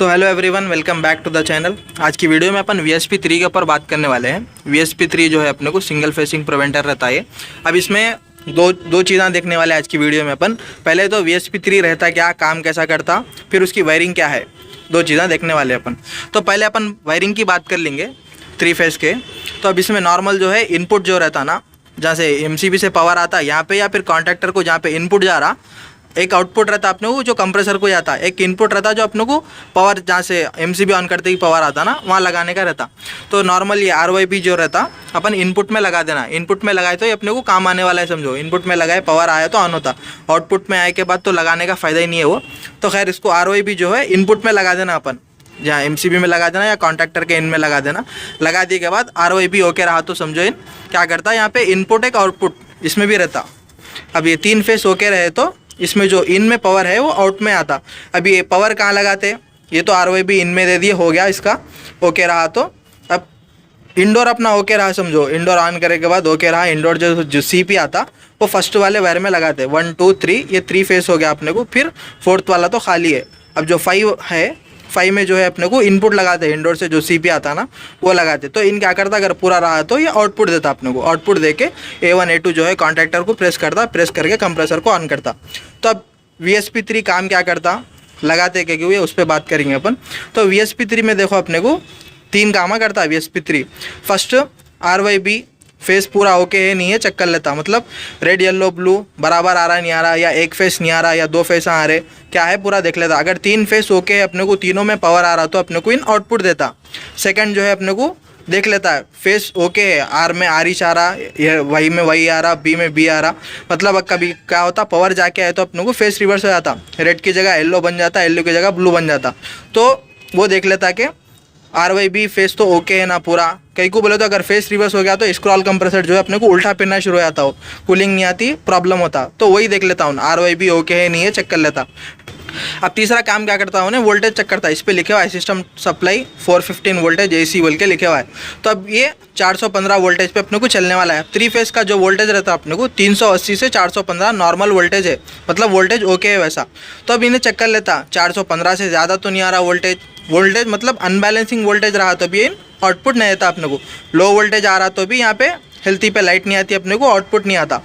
So hello everyone, welcome back to the channel. आज की video में अपन VSP3 के ऊपर बात करने वाले हैं। VSP3 जो है अपने को सिंगल फेसिंग प्रिवेंटर रहता है। अब इसमें दो चीज़ें देखने वाले हैं आज की वीडियो में अपन। पहले तो VSP3 रहता क्या, काम कैसा करता, फिर उसकी वायरिंग क्या है, दो चीज़ें देखने वाले अपन। तो पहले अपन वायरिंग की बात कर लेंगे 3 फेज़ के। तो अब इसमें नॉर्मल जो है इनपुट जो रहता ना, जहाँ से MCB से पावर आता है यहाँ पे, या फिर कॉन्ट्रैक्टर को जहाँ पे इनपुट जा रहा, एक आउटपुट रहता अपने को जो कंप्रेसर को जाता है, एक इनपुट रहता जो अपने को पावर जहाँ से MCB ऑन करते ही पावर आता ना, वहाँ लगाने का रहता। तो नॉर्मल ये RYB जो रहता अपन इनपुट में लगा देना। इनपुट में लगाए तो ये अपने को काम आने वाला है, समझो। इनपुट में लगाए, पावर आया तो ऑन होता, आउटपुट में आए के बाद तो लगाने का फ़ायदा ही नहीं है वो। तो खैर इसको RYB जो है इनपुट में लगा देना अपन, जहाँ MCB में लगा देना या कॉन्ट्रैक्टर के इन में लगा देना। लगा दिए के बाद RYB ओके रहा तो समझो इन क्या करता है, यहाँ पे इनपुट एक आउटपुट इसमें भी रहता। अब ये 3 फेस ओके रहे तो इसमें जो इन में पावर है वो आउट में आता। अभी ये पावर कहाँ लगाते, ये तो RYB इन में दे दिए, हो गया इसका ओके रहा। तो अब इंडोर अपना ओके रहा, समझो। इंडोर ऑन करने के बाद ओके रहा। इंडोर जो CP आता वो फर्स्ट वाले वायर में लगाते, 1 2 3, ये 3 फेस हो गया अपने को। फिर 4th वाला तो खाली है। अब जो 5 है, 5 में जो है अपने को इनपुट लगाते हैं, इंडोर से जो CP आता ना वो लगाते। तो इन क्या करता, अगर पूरा रहा तो ये आउटपुट देता अपने को। आउटपुट देके A1 A2 जो है कॉन्ट्रैक्टर को प्रेस करता, प्रेस करके कंप्रेसर को ऑन करता। तो अब VSP3 काम क्या करता, लगाते क्या क्यों, उस पर बात करेंगे अपन। तो VSP3 में देखो अपने को 3 काम करता है VSP3। फर्स्ट RYB फेस पूरा ओके है नहीं है, चेक कर लेता। मतलब रेड येलो ब्लू बराबर आ रहा नहीं आ रहा, या एक फेस नहीं आ रहा, या 2 फेस आ रहे, क्या है पूरा देख लेता। अगर 3 फेस ओके है, अपने को तीनों में पावर आ रहा तो अपने को इन आउटपुट देता। सेकंड जो है अपने को देख लेता है, फेस ओके है, R में R ही आ रहा, ये वाई में वाई आ रहा, B में B आ रहा। मतलब कभी क्या होता, पावर जाके आए तो अपने को फेस रिवर्स हो जाता, रेड की जगह येलो बन जाता, येलो की जगह ब्लू बन जाता। तो वो देख लेता कि RYB फेस तो ओके है ना पूरा। कई को बोले तो अगर फेस रिवर्स हो गया तो स्क्रॉल कंप्रेसर जो है अपने को उल्टा फिरना शुरू हो जाता हो, कूलिंग नहीं आती, प्रॉब्लम होता। तो वही देख लेता हूँ, RYB ओके है नहीं है, चेक कर लेता। अब तीसरा काम क्या करता हूँ, वोल्टेज चेक करता है। इस पर लिखे हुआ है सिस्टम सप्लाई 415 वोल्टेज AC बोल के लिखे हुआ है। तो अब ये 415 वोल्टेज पे अपने को चलने वाला है। 3 फेस का जो वोल्टेज रहता है अपने को 380 से 415 नॉर्मल वोल्टेज है, मतलब वोल्टेज ओके है वैसा। तो अब इन्हें चेक कर लेता, 415 से ज़्यादा तो नहीं आ रहा वोल्टेज मतलब अनबैलेंसिंग वोल्टेज रहा तो भी आउटपुट नहीं आता अपने को। लो वोल्टेज आ रहा तो भी यहाँ पे हेल्थी पे लाइट नहीं आती अपने को, आउटपुट नहीं आता।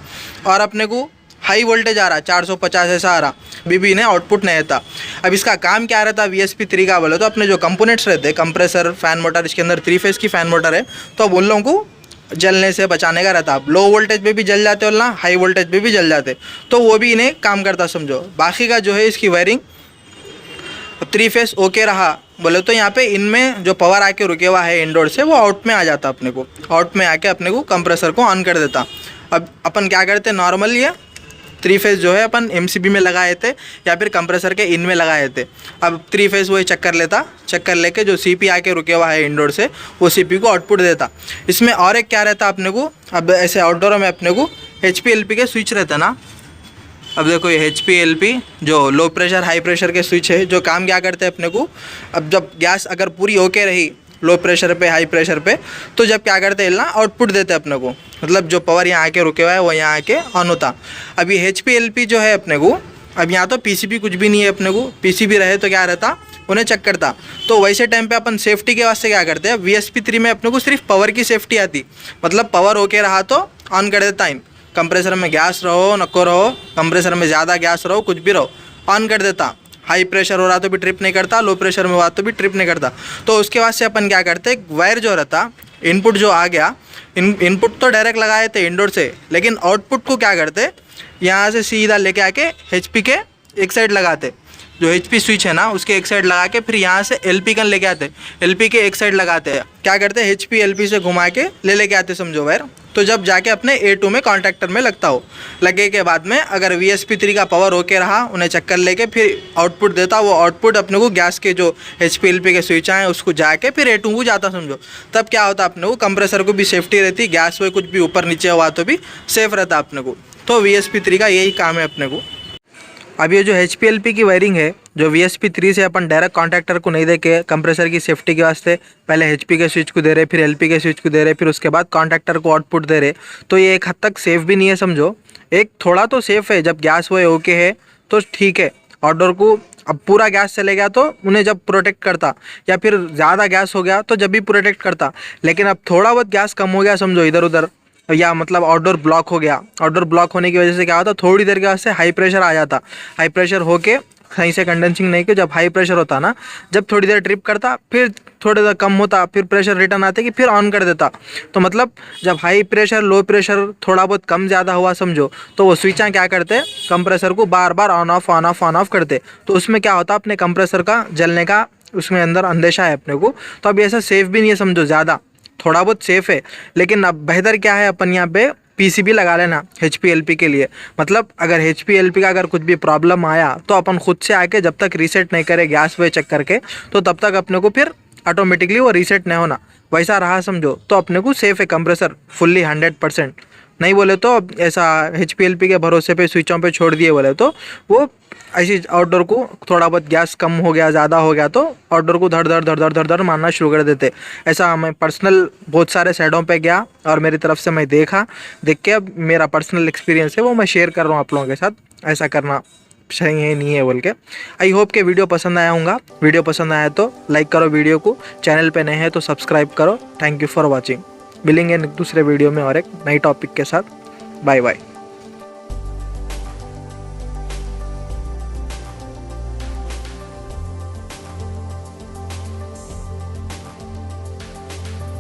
और अपने को हाई वोल्टेज आ रहा, 450 ऐसा आ रहा, भी इन्हें आउटपुट नहीं आता। अब इसका काम क्या रहता VSP3 का बोले तो अपने जो कंपोनेंट्स रहते हैं, कंप्रेसर, फैन मोटर, इसके अंदर 3 फेस की फैन मोटर है, तो अब उन लोगों को जलने से बचाने का रहता। लो वोल्टेज पे भी जल जाते और ना हाई वोल्टेज पे भी जल जाते, तो वो भी इन्हें काम करता समझो। बाकी का जो है इसकी वायरिंग 3 फेस ओके रहा बोले तो यहाँ पे इनमें जो पावर आके रुके हुआ है इंडोर से, वो आउट में आ जाता अपने को। आउट में आके अपने को कंप्रेसर को ऑन कर देता। अब अपन क्या करते, नॉर्मल ये 3 फेस जो है अपन MCB में लगाए थे या फिर कंप्रेसर के इन में लगाए थे। अब 3 फेस वही चेक कर लेता, चेक कर लेके जो CP आके रुके हुआ है इंडोर से, वो CP को आउटपुट देता। इसमें और एक क्या रहता अपने को, अब ऐसे आउटडोर में अपने को HPLP के स्विच रहता ना। अब देखो ये HPLP जो लो प्रेशर हाई प्रेशर के स्विच है, जो काम क्या करते हैं अपने को। अब जब गैस अगर पूरी ओके रही लो प्रेशर पे हाई प्रेशर पे, तो जब क्या करते हैं ना, आउटपुट देते हैं अपने को। मतलब जो पावर यहाँ आके रुके हुआ है वो यहाँ आके ऑन होता। अब ये HPLP जो है अपने को, अब यहाँ तो PCB कुछ भी नहीं है अपने को। PCB रहे तो क्या रहता, उन्हें चेक करता। तो वैसे टाइम पे अपन सेफ्टी के वास्ते क्या करते हैं, VSP3 में अपने को सिर्फ पावर की सेफ्टी आती। मतलब पावर ओके रहा तो ऑन कर देता। इन कंप्रेसर में गैस रहो नको रहो, कंप्रेसर में ज़्यादा गैस रहो, कुछ भी रहो, ऑन कर देता। हाई प्रेशर हो रहा तो भी ट्रिप नहीं करता, लो प्रेशर में हुआ तो भी ट्रिप नहीं करता। तो उसके बाद से अपन क्या करते, वायर जो रहता, इनपुट जो आ गया, इनपुट तो डायरेक्ट लगाए थे इंडोर से, लेकिन आउटपुट को क्या करते, यहाँ से सीधा लेके आके HP के एक साइड लगाते। जो HP स्विच है ना उसके एक साइड लगा के फिर यहाँ से LP कन लेके आते, LP के एक साइड लगाते हैं। क्या करते हैं, HP LP से घुमा के लेके आते समझो वायर। तो जब जाके अपने A2 में कॉन्ट्रैक्टर में लगता हो, लगे के बाद में अगर VSP3 का पावर ओके रहा, उन्हें चक्कर लेके फिर आउटपुट देता। वो आउटपुट अपने को गैस के जो HPLP के स्विच हैं उसको जाके फिर A2 को जाता समझो। तब क्या होता अपने को, कंप्रेसर को भी सेफ्टी रहती, गैस में कुछ भी ऊपर नीचे हुआ तो भी सेफ रहता अपने को। तो VSP3 का यही काम है अपने को। अब ये जो HPLP की वायरिंग है, जो VSP3 से अपन डायरेक्ट कॉन्ट्रैक्टर को नहीं दे के कंप्रेसर की सेफ्टी के वास्ते पहले HP के स्विच को दे रहे, फिर LP के स्विच को दे रहे, फिर उसके बाद कॉन्ट्रैक्टर को आउटपुट दे रहे, तो ये एक हद तक सेफ भी नहीं है समझो। एक थोड़ा तो सेफ है, जब गैस वो ओके है तो ठीक है, आउटडोर को अब पूरा गैस चले गया तो उन्हें जब प्रोटेक्ट करता, या फिर ज़्यादा गैस हो गया तो जब भी प्रोटेक्ट करता। लेकिन अब थोड़ा बहुत गैस कम हो गया समझो इधर उधर, या मतलब आउटडोर ब्लॉक हो गया, आउटडोर ब्लॉक होने की वजह से क्या होता, थोड़ी देर के बाद से हाई प्रेशर आ जाता, हाई प्रेशर होके सही से कंडेंसिंग नहीं कि जब हाई प्रेशर होता ना, जब थोड़ी देर ट्रिप करता, फिर थोड़ी देर कम होता, फिर प्रेशर रिटर्न आते कि फिर ऑन कर देता। तो मतलब जब हाई प्रेशर लो प्रेशर थोड़ा बहुत कम ज़्यादा हुआ समझो, तो वो स्विचाँ क्या करते, कंप्रेसर को बार बार ऑन ऑफ करते। तो उसमें क्या होता, अपने कंप्रेसर का जलने का उसमें अंदर अंदेशा है अपने को। तो अब ऐसा सेफ भी नहीं है समझो, ज़्यादा थोड़ा बहुत सेफ है। लेकिन अब बेहतर क्या है, अपन यहाँ पे पीसीबी लगा लेना HPLP के लिए। मतलब अगर HPLP का अगर कुछ भी प्रॉब्लम आया तो अपन खुद से आके जब तक रीसेट नहीं करे गैस वे चेक करके, तो तब तक अपने को फिर ऑटोमेटिकली वो रीसेट नहीं होना, वैसा रहा समझो तो अपने को सेफ है कंप्रेसर फुल्ली 100%। नहीं बोले तो अब ऐसा HPLP के भरोसे पे स्विचों पे छोड़ दिए बोले तो वो ऐसी आउटडोर को थोड़ा बहुत गैस कम हो गया ज़्यादा हो गया तो आउटडोर को धड़ धड़ धड़ धड़ धड़ धड़ मारना शुरू कर देते। ऐसा मैं पर्सनल बहुत सारे साइडों पे गया और मेरी तरफ से मैं देख के अब मेरा पर्सनल एक्सपीरियंस है वो मैं शेयर कर रहा हूँ आप लोगों के साथ, ऐसा करना सही है नहीं है बोल के। आई होप के वीडियो पसंद आया होगा। वीडियो पसंद आया तो लाइक करो वीडियो को, चैनल पे नए हैं तो सब्सक्राइब करो। Thank you for watching. मिलेंगे दूसरे वीडियो में और एक नई टॉपिक के साथ। Bye bye.